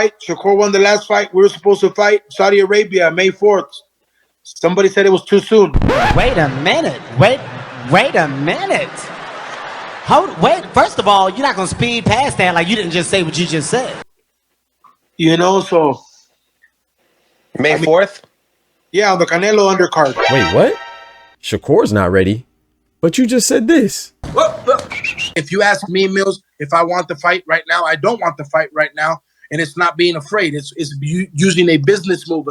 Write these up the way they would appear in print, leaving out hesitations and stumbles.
Shakur won the last fight. We were supposed to fight Saudi Arabia May 4th. Somebody said it was too soon. Wait a minute. Wait a minute. Wait, first of all, you're not going to speed past that like you didn't just say what you just said. You know, so... May 4th? Yeah, on the Canelo undercard. Wait, what? Shakur's not ready. But you just said this. If you ask me, Mills, if I want the fight right now, I don't want the fight right now. And it's not being afraid. It's using a business move.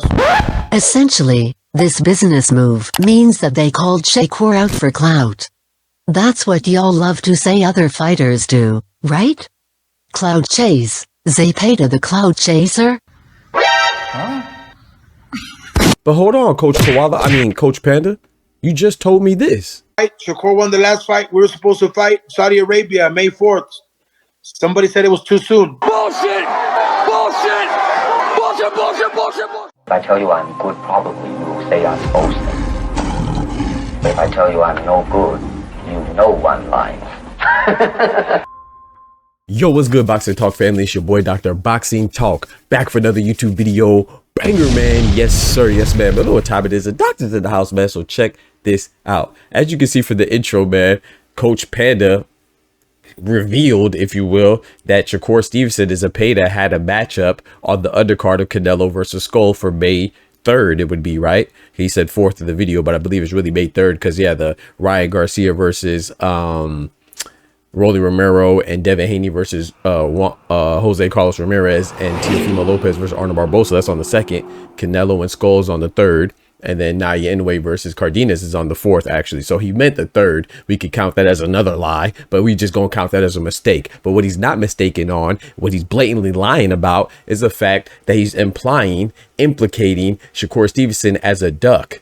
Essentially, this business move means that they called Shakur out for clout. That's what y'all love to say other fighters do, right? Cloud chase. ZEPEDA the cloud chaser? Huh? But hold on, Coach Coach Panda. You just told me this. Shakur won the last fight. We were supposed to fight Saudi Arabia May 4th. Somebody said it was too soon. Bullshit! Bullshit! Bullshit, bullshit, bullshit, bullshit! If I tell you I'm good, probably you'll say I'm boasting. If I tell you I'm no good, you know one line. Yo, what's good, Boxing Talk family? It's your boy, Dr. Boxing Talk, back for another YouTube video. Banger, man. Yes, sir. Yes, man. But know what time it is. The doctor's in the house, man. So check this out. As you can see from the intro, man, Coach Panda revealed, if you will, that Shakur Stevenson is ZEPEDA had a matchup on the undercard of Canelo versus Skull for May 3rd. It would be, right? He said 4th in the video, but I believe it's really May 3rd because, yeah, the Ryan Garcia versus Rolly Romero and Devin Haney versus Jose Carlos Ramirez and Teofimo Lopez versus Arnold Barbosa. That's on the 2nd. Canelo and Skulls on the 3rd. And then Naya Inoue versus Cardenas is on the 4th, actually. So he meant the 3rd. We could count that as another lie, but we just gonna count that as a mistake. But what he's not mistaken on, what he's blatantly lying about, is the fact that he's implicating Shakur Stevenson as a duck.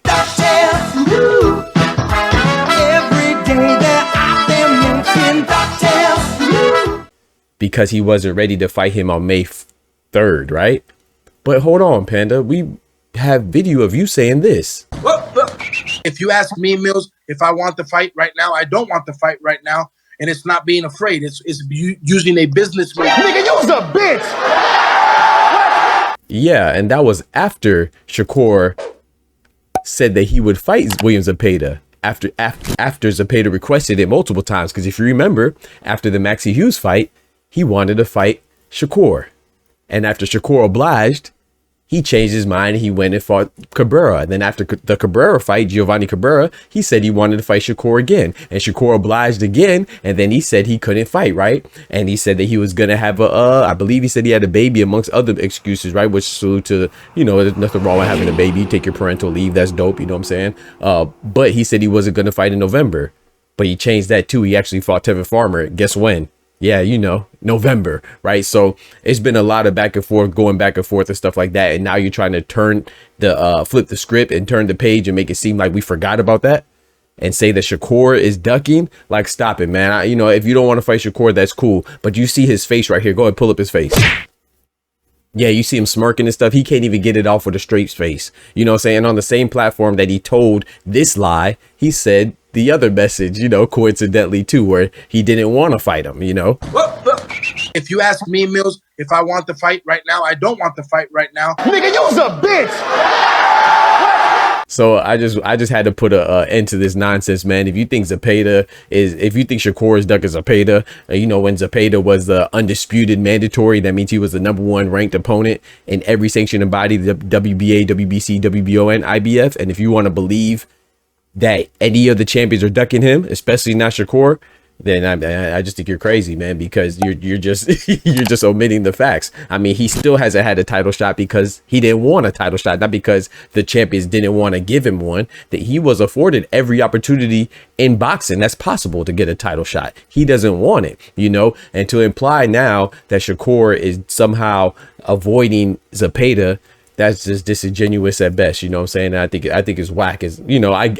Because he wasn't ready to fight him on May 3rd, right? But hold on, Panda. We have video of you saying this. If you ask me, Mills, if I want the fight right now, I don't want the fight right now. And it's not being afraid. It's using a business move. Nigga, you was a bitch! Yeah, and that was after Shakur said that he would fight William ZEPEDA. After ZEPEDA requested it multiple times. Because if you remember, after the Maxie Hughes fight, he wanted to fight Shakur. And after Shakur obliged, he changed his mind and he went and fought Cabrera. And then after the Cabrera fight, Giovanni Cabrera, he said he wanted to fight Shakur again. And Shakur obliged again. And then he said he couldn't fight, right? And he said that he was going to have I believe he said he had a baby amongst other excuses, right? Which salute to, you know, there's nothing wrong with having a baby. You take your parental leave. That's dope. You know what I'm saying? But he said he wasn't going to fight in November. But he changed that too. He actually fought Tevin Farmer. Guess when? Yeah, you know, November, right? So it's been a lot of back and forth, going back and forth and stuff like that. And now you're trying to flip the script and turn the page and make it seem like we forgot about that and say that Shakur is ducking. Like, stop it, man. You know, if you don't want to fight Shakur, that's cool. But you see his face right here. Go ahead, pull up his face. Yeah, you see him smirking and stuff. He can't even get it off with a straight face. You know what I'm saying? On the same platform that he told this lie, he said the other message, you know, coincidentally too, where he didn't want to fight him, you know? If you ask me, Mills, if I want the fight right now, I don't want the fight right now. Nigga, you was a bitch! So I just had to put an end to this nonsense, man. If you think ZEPEDA if you think Shakur is ducking ZEPEDA, you know, when ZEPEDA was the undisputed mandatory, that means he was the #1 ranked opponent in every sanctioning body, the WBA, WBC, WBO, and IBF. And if you want to believe that any of the champions are ducking him, especially not Shakur, then I just think you're crazy, man, because you're just you're just omitting the facts. I mean, he still hasn't had a title shot because he didn't want a title shot, not because the champions didn't want to give him one. That he was afforded every opportunity in boxing that's possible to get a title shot. He doesn't want it, you know. And to imply now that Shakur is somehow avoiding ZEPEDA, that's just disingenuous at best. You know what I'm saying? And I think it's whack. Is, you know, I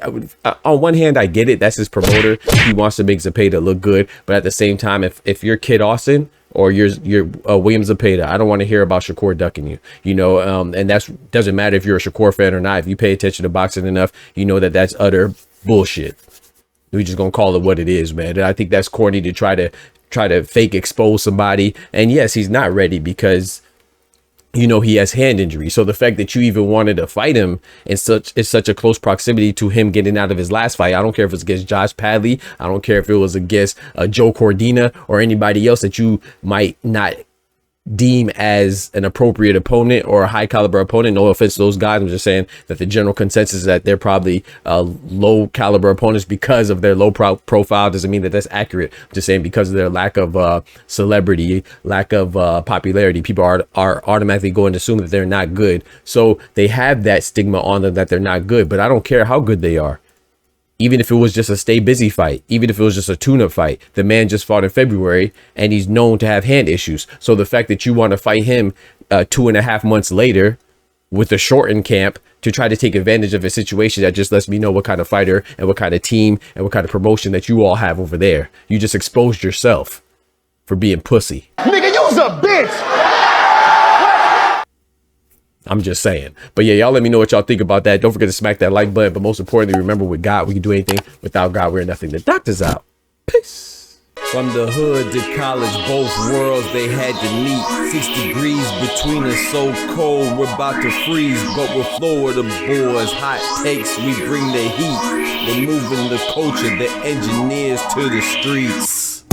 on one hand, I get it. That's his promoter. He wants to make ZEPEDA look good. But at the same time, if you're Kid Austin or you're William ZEPEDA, I don't want to hear about Shakur ducking you. You know, and that's doesn't matter if you're a Shakur fan or not. If you pay attention to boxing enough, you know that that's utter bullshit. We just gonna call it what it is, man. And I think that's corny to try to fake expose somebody. And yes, he's not ready because you know, he has hand injury. So the fact that you even wanted to fight him in such a close proximity to him getting out of his last fight, I don't care if it's against Josh Padley, I don't care if it was against Joe Cordina or anybody else that you might not deem as an appropriate opponent or a high caliber opponent. No offense to those guys. I'm just saying that the general consensus is that they're probably low caliber opponents because of their low profile. Doesn't mean that that's accurate. I'm just saying because of their lack of celebrity, lack of popularity, people are automatically going to assume that they're not good. So they have that stigma on them that they're not good, but I don't care how good they are. Even if it was just a stay busy fight, even if it was just a tune-up fight, the man just fought in February and he's known to have hand issues. So the fact that you want to fight him 2.5 months later with a shortened camp to try to take advantage of a situation, that just lets me know what kind of fighter and what kind of team and what kind of promotion that you all have over there. You just exposed yourself for being pussy. Nigga, you's a bitch. I'm just saying. But yeah, y'all let me know what y'all think about that. Don't forget to smack that like button. But most importantly, remember, with God, we can do anything. Without God, we're nothing. The doctor's out. Peace. From the hood to college, both worlds they had to meet. 6 degrees between us, so cold, we're about to freeze. But we're Florida boys, hot takes, we bring the heat. We're moving the culture, the engineers to the streets.